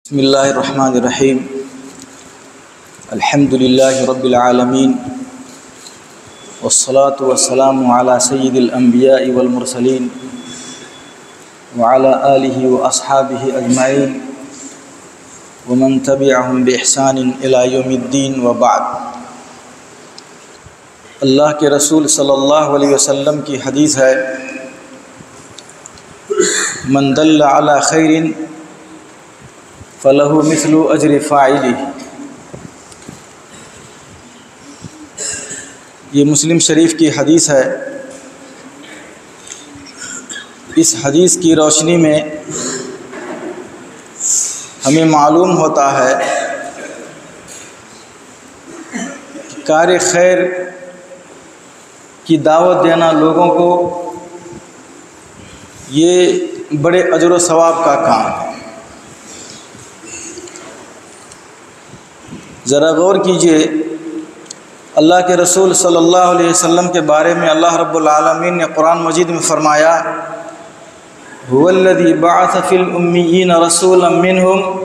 بسم اللہ الرحمن الرحیم الحمد للہ رب العالمین والصلاة والسلام علی سید الانبیاء والمرسلین وعلی آلہ واصحابہ اجمعین ومن تبعہم بإحسان الی یوم الدین وبعد۔ اللہ کے رسول صلی اللہ علیہ وسلم کی حدیث ہے، من دل علی خیر فَلَهُ مِثْلُ أَجْرِ فَاعِلِهِ۔ یہ مسلم شریف کی حدیث ہے۔ اس حدیث کی روشنی میں ہمیں معلوم ہوتا ہے کہ کار خیر کی دعوت دینا لوگوں کو یہ بڑے اجر و ثواب کا کام ہے۔ ذرا غور کیجئے، اللہ کے رسول صلی اللہ علیہ وسلم کے بارے میں اللہ رب العالمین نے قرآن مجید میں فرمایا، هو الذی بعث فی الامیین رسولا منہم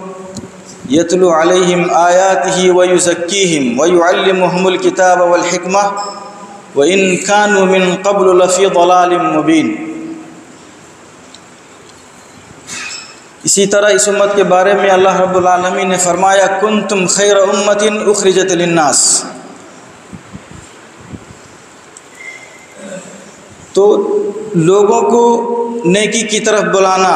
یتلو علیہم آیاتہ ویزکیہم ویعلمہم الکتاب والحکمہ وإن كانوا من قبل لفی ضلال مبین۔ اسی طرح اس امت کے بارے میں اللہ رب العالمین نے فرمایا، کنتم خیر امت اخرجت للناس۔ تو لوگوں کو نیکی کی طرف بلانا،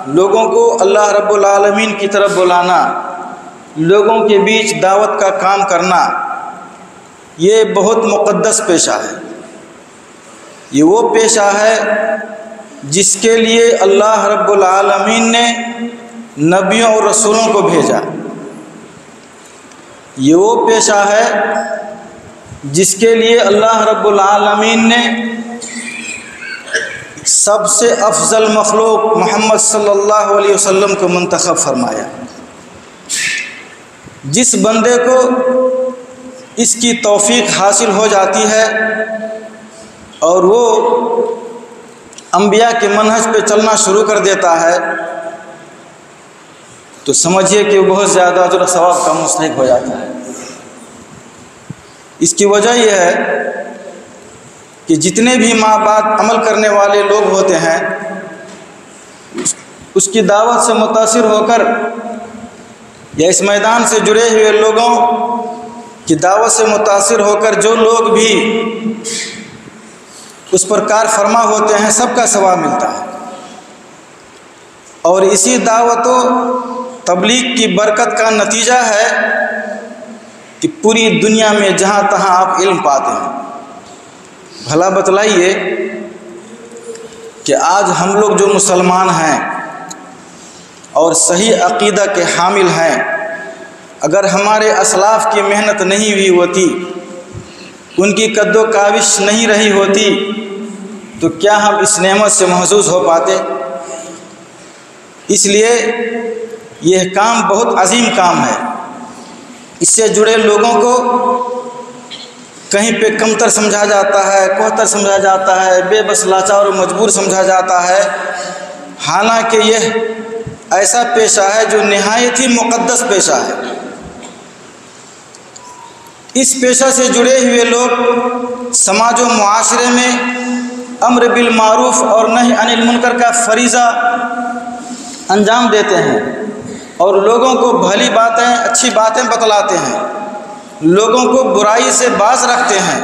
لوگوں کو اللہ رب العالمین کی طرف بلانا، لوگوں کے بیچ دعوت کا کام کرنا، یہ بہت مقدس پیشہ ہے۔ یہ وہ پیشہ ہے جس کے لیے اللہ رب العالمین نے نبیوں اور رسولوں کو بھیجا۔ یہ وہ پیشہ ہے جس کے لیے اللہ رب العالمین نے سب سے افضل مخلوق محمد صلی اللہ علیہ وسلم کو منتخب فرمایا۔ جس بندے کو اس کی توفیق حاصل ہو جاتی ہے اور وہ انبیاء کے منہج پہ چلنا شروع کر دیتا ہے تو سمجھیے کہ وہ بہت زیادہ اجر و ثواب کا مستحق ہو جاتا ہے۔ اس کی وجہ یہ ہے کہ جتنے بھی ماں باپ عمل کرنے والے لوگ ہوتے ہیں، اس کی دعوت سے متاثر ہو کر یا اس میدان سے جڑے ہوئے لوگوں کی دعوت سے متاثر ہو کر جو لوگ بھی اس پر کار فرما ہوتے ہیں، سب کا ثواب ملتا ہے۔ اور اسی دعوت و تبلیغ کی برکت کا نتیجہ ہے کہ پوری دنیا میں جہاں تہاں آپ علم پاتے ہیں۔ بھلا بتلائیے کہ آج ہم لوگ جو مسلمان ہیں اور صحیح عقیدہ کے حامل ہیں، اگر ہمارے اسلاف کی محنت نہیں ہوئی ہوتی، ان کی قد و کاوش نہیں رہی ہوتی، تو کیا ہم اس نعمت سے محظوظ ہو پاتے؟ اس لیے یہ کام بہت عظیم کام ہے۔ اس سے جڑے لوگوں کو کہیں پہ کمتر سمجھا جاتا ہے، کوہتر سمجھا جاتا ہے، بے بس لاچار اور مجبور سمجھا جاتا ہے، حالانکہ یہ ایسا پیشہ ہے جو نہایت ہی مقدس پیشہ ہے۔ اس پیشہ سے جڑے ہوئے لوگ سماج و معاشرے میں امر بالمعروف اور نہی عن المنکر کا فریضہ انجام دیتے ہیں اور لوگوں کو بھلی باتیں، اچھی باتیں بتلاتے ہیں، لوگوں کو برائی سے باز رکھتے ہیں،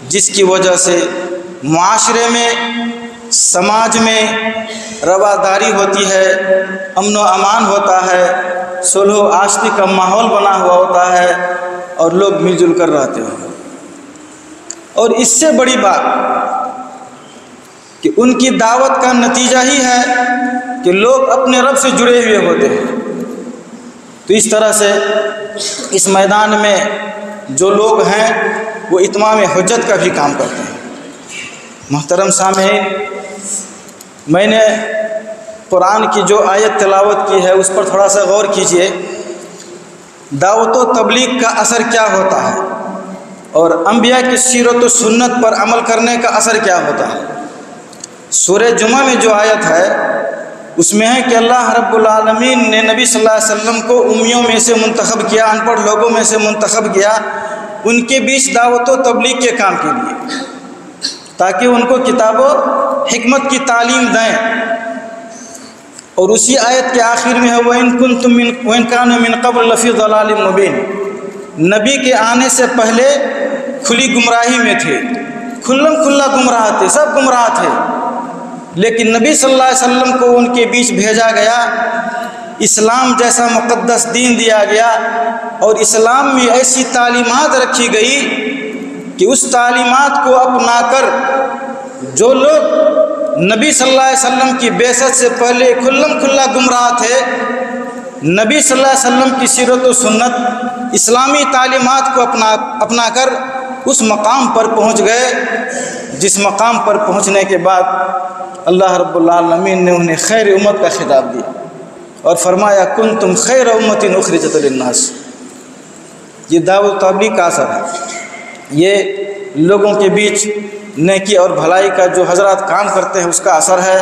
جس کی وجہ سے معاشرے میں، سماج میں رواداری ہوتی ہے، امن و امان ہوتا ہے، صلح و آشتی کا ماحول بنا ہوا ہوتا ہے اور لوگ مل جل کر رہتے ہیں۔ اور اس سے بڑی بات کہ ان کی دعوت کا نتیجہ ہی ہے کہ لوگ اپنے رب سے جڑے ہوئے ہوتے ہیں۔ تو اس طرح سے اس میدان میں جو لوگ ہیں وہ اتمام حجت کا بھی کام کرتے ہیں۔ محترم سامعین، میں نے قرآن کی جو آیت تلاوت کی ہے اس پر تھوڑا سا غور کیجئے۔ دعوت و تبلیغ کا اثر کیا ہوتا ہے اور انبیاء کی سیرت و سنت پر عمل کرنے کا اثر کیا ہوتا ہے۔ سورہ جمعہ میں جو آیت ہے اس میں ہے کہ اللہ رب العالمین نے نبی صلی اللہ علیہ وسلم کو امیوں میں سے منتخب کیا، ان پڑھ لوگوں میں سے منتخب کیا، ان کے بیچ دعوت و تبلیغ کے کام کے لیے، تاکہ ان کو کتاب و حکمت کی تعلیم دیں۔ اور اسی آیت کے آخر میں ہے وَإِن كَانُوا مِن قَبْلُ لَفِي ضَلَالٍ مُبِينٍ، نبی کے آنے سے پہلے کھلی گمراہی میں تھے، کھلا گمراہ تھے، سب گمراہ تھے، لیکن نبی صلی اللہ علیہ وسلم کو ان کے بیچ بھیجا گیا، اسلام جیسا مقدس دین دیا گیا، اور اسلام میں ایسی تعلیمات رکھی گئی کہ اس تعلیمات کو اپنا کر جو لوگ نبی صلی اللہ علیہ وسلم کی بعثت سے پہلے کھلا گمراہ تھے، نبی صلی اللہ علیہ وسلم کی سیرت و سنت، اسلامی تعلیمات کو اپنا کر اس مقام پر پہنچ گئے، جس مقام پر پہنچنے کے بعد اللہ رب العالمین نے انہیں خیر امت کا خطاب دیا اور فرمایا کنتم خیر امت اخرجت للناس۔ یہ دعوت و تبلیغ کا اثر ہے، یہ لوگوں کے بیچ نیکی اور بھلائی کا جو حضرات کام کرتے ہیں اس کا اثر ہے۔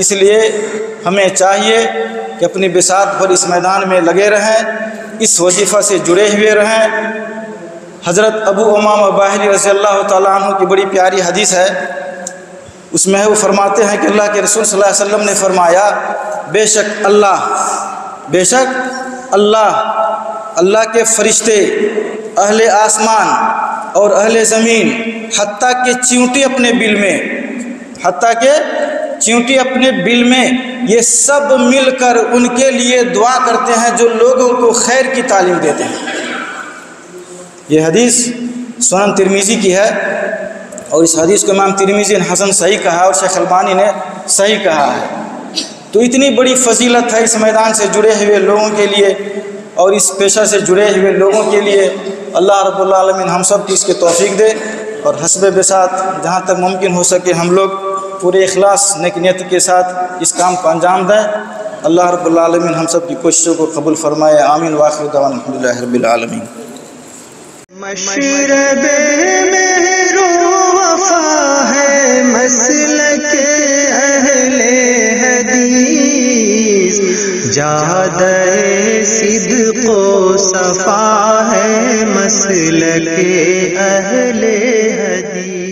اس لیے ہمیں چاہیے کہ اپنی بساط پر اس میدان میں لگے رہیں، اس وظیفہ سے جڑے ہوئے رہیں۔ حضرت ابو امامہ باہلی رضی اللہ تعالیٰ عنہ کی بڑی پیاری حدیث ہے، اس میں وہ فرماتے ہیں کہ اللہ کے رسول صلی اللہ علیہ وسلم نے فرمایا بے شک اللہ کے فرشتے، اہل آسمان اور اہل زمین، حتیٰ کہ چیونٹی اپنے بل میں یہ سب مل کر ان کے لیے دعا کرتے ہیں جو لوگوں کو خیر کی تعلیم دیتے ہیں۔ یہ حدیث سنن ترمذی کی ہے، اور اس حدیث کو امام ترمذی نے حسن صحیح کہا اور شیخ البانی نے صحیح کہا ہے۔ تو اتنی بڑی فضیلت ہے اس میدان سے جڑے ہوئے لوگوں کے لیے اور اس پیشہ سے جڑے ہوئے لوگوں کے لیے۔ اللہ رب العالمین ہم سب کی اس کے توفیق دے، اور حسب بساط جہاں تک ممکن ہو سکے ہم لوگ پورے اخلاص نیک نیت کے ساتھ اس کام کو انجام دیں۔ اللہ رب العالمین ہم سب کی کوششوں کو قبول فرمائے، آمین۔ وآخر دعوانا الحمدللہ رب العالمین۔ مشرب مہر و وفا ہے مسلک اہل حدیث، جادہ صدق و صفا ہے مسلک اہل حدیث۔